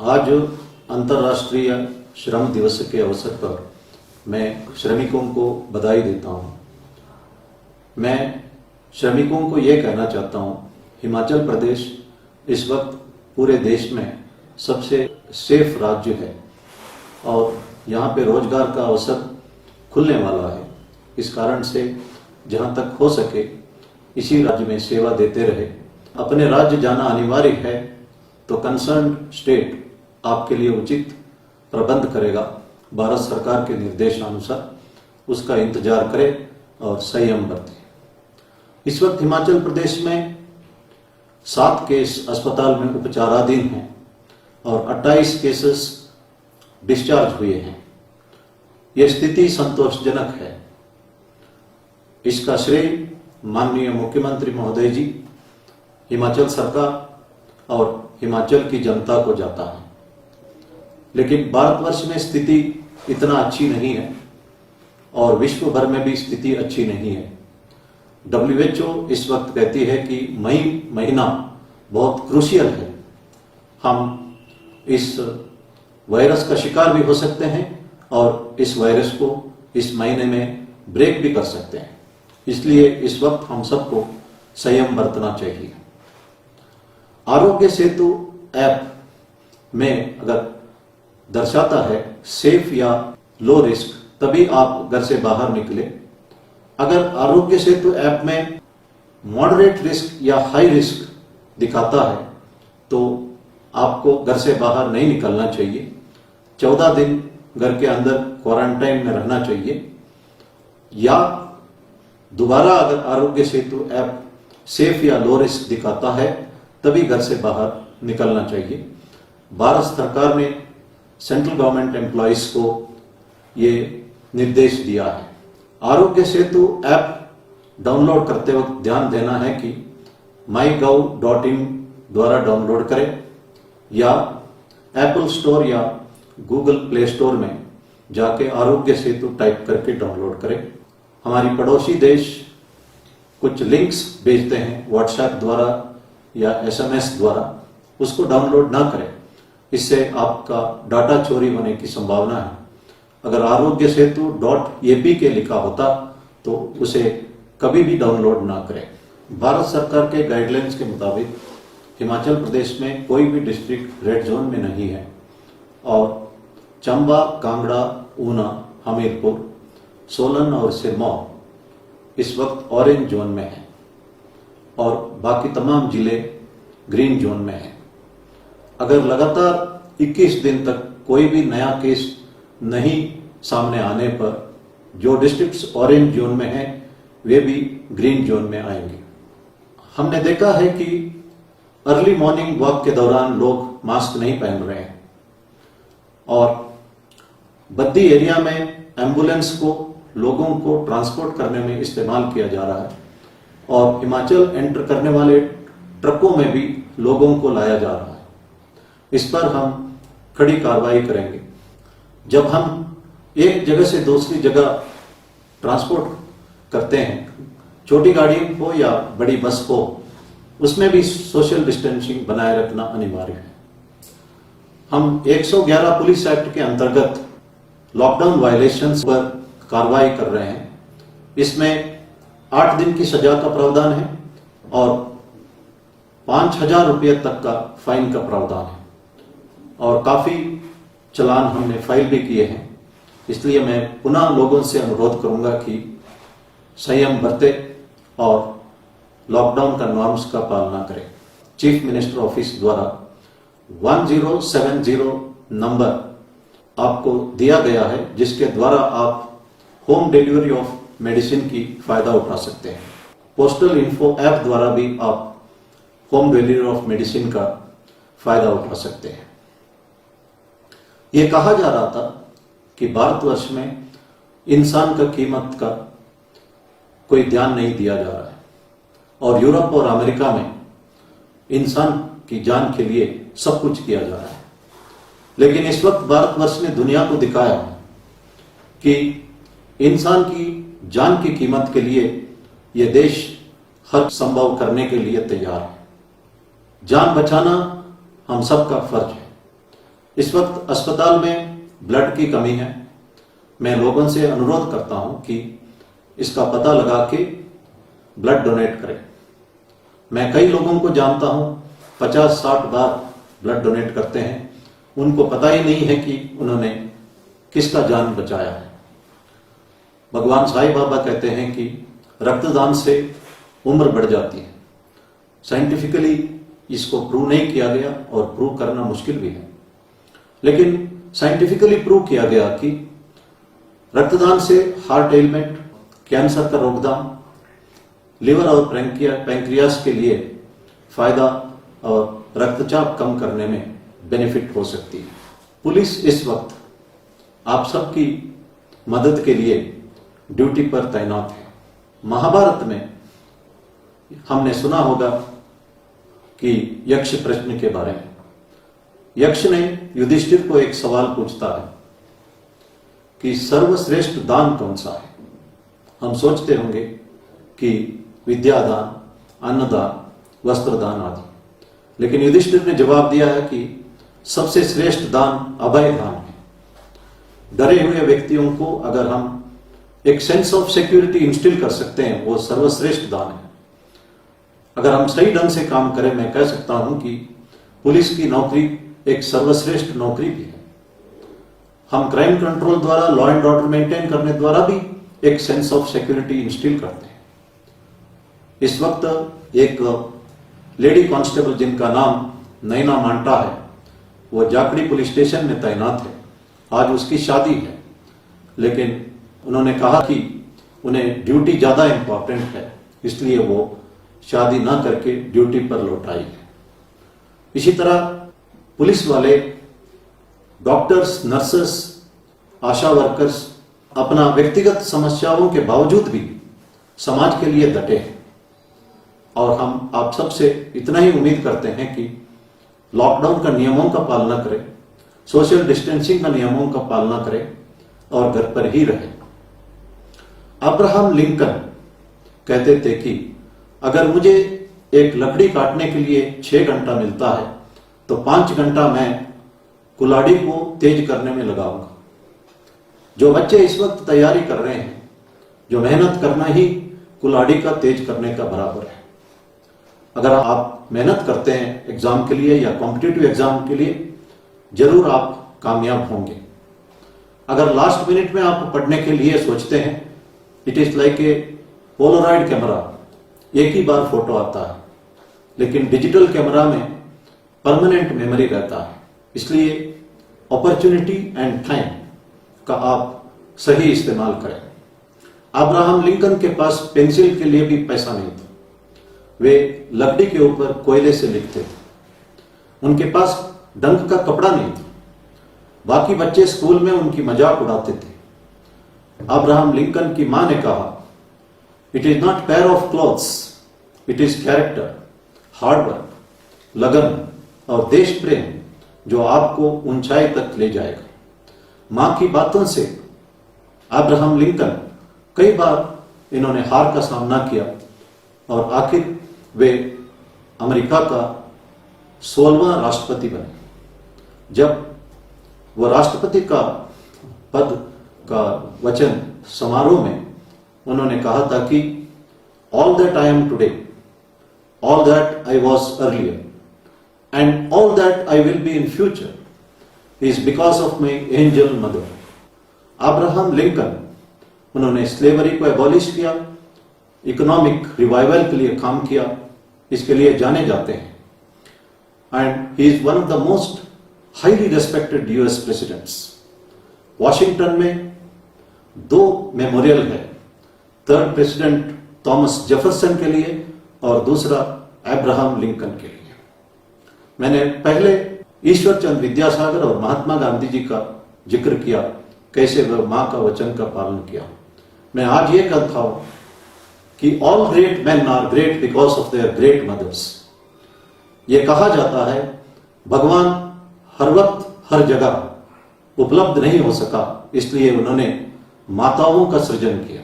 आज अंतर्राष्ट्रीय श्रम दिवस के अवसर पर मैं श्रमिकों को बधाई देता हूं। मैं श्रमिकों को ये कहना चाहता हूं, हिमाचल प्रदेश इस वक्त पूरे देश में सबसे सेफ राज्य है और यहाँ पे रोजगार का अवसर खुलने वाला है। इस कारण से जहाँ तक हो सके इसी राज्य में सेवा देते रहे। अपने राज्य जाना अनिवार्य है तो कंसर्न स्टेट आपके लिए उचित प्रबंध करेगा। भारत सरकार के निर्देशानुसार उसका इंतजार करें और संयम बरतें। इस वक्त हिमाचल प्रदेश में 7 केस अस्पताल में उपचाराधीन हैं और 28 केसेस डिस्चार्ज हुए हैं। यह स्थिति संतोषजनक है। इसका श्रेय माननीय मुख्यमंत्री महोदय जी, हिमाचल सरकार और हिमाचल की जनता को जाता है। लेकिन भारतवर्ष में स्थिति इतना अच्छी नहीं है और विश्व भर में भी स्थिति अच्छी नहीं है। WHO इस वक्त कहती है कि मई महीना बहुत क्रूशियल है। हम इस वायरस का शिकार भी हो सकते हैं और इस वायरस को इस महीने में ब्रेक भी कर सकते हैं। इसलिए इस वक्त हम सबको संयम बरतना चाहिए। आरोग्य सेतु ऐप में अगर दर्शाता है सेफ या लो रिस्क, तभी आप घर से बाहर निकले। अगर आरोग्य सेतु ऐप में मॉडरेट रिस्क या हाई रिस्क दिखाता है तो आपको घर से बाहर नहीं निकलना चाहिए। 14 दिन घर के अंदर क्वारंटाइन में रहना चाहिए। या दोबारा अगर आरोग्य सेतु ऐप सेफ या लो रिस्क दिखाता है तभी घर से बाहर निकलना चाहिए। भारत सरकार ने सेंट्रल गवर्नमेंट एम्प्लॉइज को ये निर्देश दिया है। आरोग्य सेतु ऐप डाउनलोड करते वक्त ध्यान देना है कि mygov.in द्वारा डाउनलोड करें या एप्पल स्टोर या गूगल प्ले स्टोर में जाके आरोग्य सेतु टाइप करके डाउनलोड करें। हमारी पड़ोसी देश कुछ लिंक्स भेजते हैं व्हाट्सएप द्वारा या SMS द्वारा, उसको डाउनलोड ना करें। इससे आपका डाटा चोरी होने की संभावना है। अगर आरोग्य सेतु .ap के लिखा होता तो उसे कभी भी डाउनलोड ना करें। भारत सरकार के गाइडलाइंस के मुताबिक हिमाचल प्रदेश में कोई भी डिस्ट्रिक्ट रेड जोन में नहीं है और चंबा, कांगड़ा, ऊना, हमीरपुर, सोलन और सिरमौर इस वक्त ऑरेंज जोन में है और बाकी तमाम जिले ग्रीन जोन में हैं। अगर लगातार 21 दिन तक कोई भी नया केस नहीं सामने आने पर जो डिस्ट्रिक्ट्स ऑरेंज जोन में हैं वे भी ग्रीन जोन में आएंगे। हमने देखा है कि अर्ली मॉर्निंग वॉक के दौरान लोग मास्क नहीं पहन रहे हैं और बद्दी एरिया में एम्बुलेंस को लोगों को ट्रांसपोर्ट करने में इस्तेमाल किया जा रहा है और हिमाचल एंटर करने वाले ट्रकों में भी लोगों को लाया जा रहा है। इस पर हम कड़ी कार्रवाई करेंगे। जब हम एक जगह से दूसरी जगह ट्रांसपोर्ट करते हैं, छोटी गाड़ी हो या बड़ी बस हो, उसमें भी सोशल डिस्टेंसिंग बनाए रखना अनिवार्य है। हम 111 पुलिस एक्ट के अंतर्गत लॉकडाउन वायलेशंस पर कार्रवाई कर रहे हैं। इसमें 8 दिन की सजा का प्रावधान है और 5,000 रुपये तक का फाइन का प्रावधान है और काफी चलान हमने फाइल भी किए हैं। इसलिए मैं पुनः लोगों से अनुरोध करूंगा कि संयम बरते और लॉकडाउन का नॉर्म्स का पालना करें। चीफ मिनिस्टर ऑफिस द्वारा 1070 नंबर आपको दिया गया है जिसके द्वारा आप होम डिलीवरी ऑफ मेडिसिन की फायदा उठा सकते हैं। पोस्टल इन्फो ऐप द्वारा भी आप होम डिलीवरी ऑफ मेडिसिन का फायदा उठा सकते हैं। यह कहा जा रहा था कि भारतवर्ष में इंसान का कीमत का कोई ध्यान नहीं दिया जा रहा है और यूरोप और अमेरिका में इंसान की जान के लिए सब कुछ किया जा रहा है। लेकिन इस वक्त भारतवर्ष ने दुनिया को दिखाया कि इंसान की जान की कीमत के लिए यह देश हर संभव करने के लिए तैयार है। जान बचाना हम सबका फर्ज है। इस वक्त अस्पताल में ब्लड की कमी है। मैं लोगों से अनुरोध करता हूं कि इसका पता लगा के ब्लड डोनेट करें। मैं कई लोगों को जानता हूं 50-60 बार ब्लड डोनेट करते हैं, उनको पता ही नहीं है कि उन्होंने किसका जान बचाया है। भगवान साईं बाबा कहते हैं कि रक्तदान से उम्र बढ़ जाती है। साइंटिफिकली इसको प्रूव नहीं किया गया और प्रूव करना मुश्किल भी है, लेकिन साइंटिफिकली प्रूव किया गया कि रक्तदान से हार्ट एलिमेंट, कैंसर का रोकथाम, लिवर और पैंक्रियास के लिए फायदा और रक्तचाप कम करने में बेनिफिट हो सकती है। पुलिस इस वक्त आप सबकी मदद के लिए ड्यूटी पर तैनात है। महाभारत में हमने सुना होगा कि यक्ष प्रश्न के बारे में। यक्ष ने युधिष्ठिर को एक सवाल पूछता है कि सर्वश्रेष्ठ दान कौन सा है। हम सोचते होंगे कि विद्यादान, अन्नदान, वस्त्रदान आदि, लेकिन युधिष्ठिर ने जवाब दिया है कि सबसे श्रेष्ठ दान अभय दान है। डरे हुए व्यक्तियों को अगर हम एक सेंस ऑफ सिक्योरिटी इंस्टिल कर सकते हैं, वो सर्वश्रेष्ठ दान है। अगर हम सही ढंग से काम करें, मैं कह सकता हूं कि पुलिस की नौकरी एक सर्वश्रेष्ठ नौकरी भी है। हम क्राइम कंट्रोल द्वारा, लॉ एंड ऑर्डर मेंटेन करने द्वारा भी एक सेंस ऑफ सिक्योरिटी इंस्टिल करते हैं। इस वक्त एक लेडी कांस्टेबल जिनका नाम नैना मांटा है, वो जाखड़ी पुलिस स्टेशन में तैनात है। आज उसकी शादी है, लेकिन उन्होंने कहा कि उन्हें ड्यूटी ज्यादा इंपॉर्टेंट है, इसलिए वो शादी ना करके ड्यूटी पर लौट आई है। इसी तरह पुलिस वाले, डॉक्टर्स, नर्सेस, आशा वर्कर्स अपना व्यक्तिगत समस्याओं के बावजूद भी समाज के लिए डटे हैं। और हम आप सबसे इतना ही उम्मीद करते हैं कि लॉकडाउन का नियमों का पालना करें, सोशल डिस्टेंसिंग का नियमों का पालना करें और घर पर ही रहें। अब्राहम लिंकन कहते थे कि अगर मुझे एक लकड़ी काटने के लिए 6 घंटा मिलता है तो 5 घंटा मैं कुल्हाड़ी को तेज करने में लगाऊंगा। जो बच्चे इस वक्त तैयारी कर रहे हैं, जो मेहनत करना ही कुल्हाड़ी का तेज करने का बराबर है। अगर आप मेहनत करते हैं एग्जाम के लिए या कॉम्पिटिटिव एग्जाम के लिए, जरूर आप कामयाब होंगे। अगर लास्ट मिनट में आप पढ़ने के लिए सोचते हैं, it is like a Polaroid camera, एक ही बार फोटो आता है, लेकिन डिजिटल कैमरा में परमानेंट मेमोरी रहता है। इसलिए अपॉर्चुनिटी एंड टाइम का आप सही इस्तेमाल करें। अब्राहम लिंकन के पास पेंसिल के लिए भी पैसा नहीं था, वे लकड़ी के ऊपर कोयले से लिखते थे। उनके पास डंक का कपड़ा नहीं था, बाकी बच्चे स्कूल में उनकी मजाक उड़ाते थे। अब्राहम लिंकन की मां ने कहा, it is not pair of clothes, it is character, hard work, लगन और देश प्रेम जो आपको ऊंचाई तक ले जाएगा। मां की बातों से अब्राहम लिंकन कई बार इन्होंने हार का सामना किया और आखिर वे अमेरिका का 16वां राष्ट्रपति बने। जब वो राष्ट्रपति का पद का वचन समारोह में उन्होंने कहा था कि all that I am today, all that I was earlier and all that I will be in future is because of my angel mother. Abraham Lincoln, उन्होंने स्लेवरी को एबॉलिश किया, इकोनॉमिक रिवाइवल के लिए काम किया, इसके लिए जाने जाते हैं। And he is one of the most highly respected US presidents. Washington में 2 मेमोरियल है, थर्ड प्रेसिडेंट थॉमस जेफरसन के लिए और दूसरा अब्राहम लिंकन के लिए। मैंने पहले ईश्वर चंद्र विद्यासागर और महात्मा गांधी जी का जिक्र किया, कैसे वह मां का वचन का पालन किया। मैं आज ये कहता हूं कि all great man are great because of their great mothers. ये कहा जाता है भगवान हर वक्त हर जगह उपलब्ध नहीं हो सका, इसलिए उन्होंने माताओं का सृजन किया।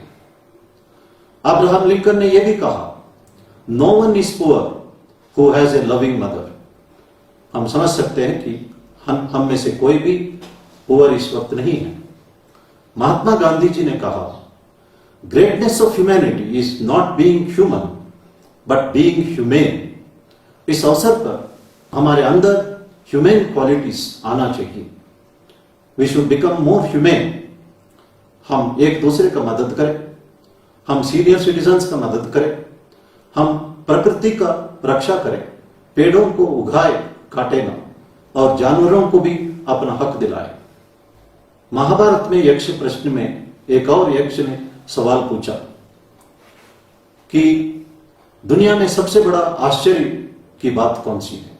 अब्राहम लिंकन ने यह भी कहा, no one is poor who has a loving mother. हम समझ सकते हैं कि हम में से कोई भी पुअर इस वक्त नहीं है। महात्मा गांधी जी ने कहा, greatness of humanity is not being human but being humane. इस अवसर पर हमारे अंदर ह्यूमेन क्वालिटीज आना चाहिए। We should become more humane. हम एक दूसरे का मदद करें, हम सीनियर सिटीजन्स का मदद करें, हम प्रकृति का रक्षा करें, पेड़ों को उगाए काटे ना, और जानवरों को भी अपना हक दिलाए। महाभारत में यक्ष प्रश्न में एक और यक्ष ने सवाल पूछा कि दुनिया में सबसे बड़ा आश्चर्य की बात कौन सी है।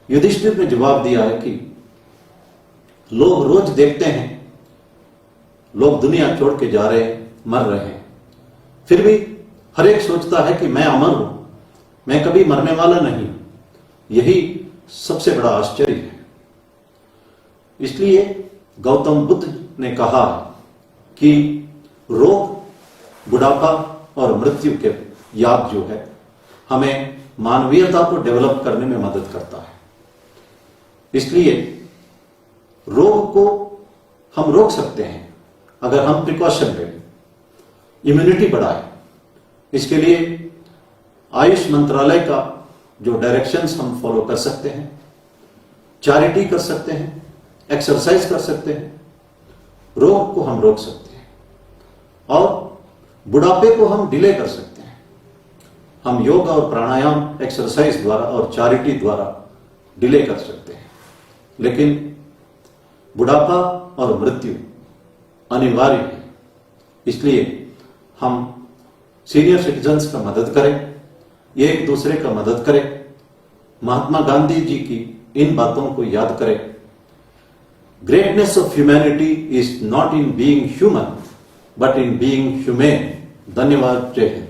युधिष्ठिर ने जवाब दिया है कि लोग रोज देखते हैं लोग दुनिया छोड़ के जा रहे हैं, मर रहे हैं, फिर भी हर एक सोचता है कि मैं अमर हूं, मैं कभी मरने वाला नहीं। यही सबसे बड़ा आश्चर्य है। इसलिए गौतम बुद्ध ने कहा कि रोग, बुढ़ापा और मृत्यु के याद जो है हमें मानवीयता को डेवलप करने में मदद करता है। इसलिए रोग को हम रोक सकते हैं अगर हम प्रिकॉशन लें, इम्यूनिटी बढ़ाएं। इसके लिए आयुष मंत्रालय का जो डायरेक्शंस हम फॉलो कर सकते हैं, चैरिटी कर सकते हैं, एक्सरसाइज कर सकते हैं, रोग को हम रोक सकते हैं और बुढ़ापे को हम डिले कर सकते हैं। हम योग और प्राणायाम, एक्सरसाइज द्वारा और चैरिटी द्वारा डिले कर सकते हैं। लेकिन बुढ़ापा और मृत्यु अनिवार्य है। इसलिए हम सीनियर सिटीजन्स का मदद करें, एक दूसरे का मदद करें, महात्मा गांधी जी की इन बातों को याद करें। Greatness of humanity is not in being human but in being humane. धन्यवाद। जय हिंद।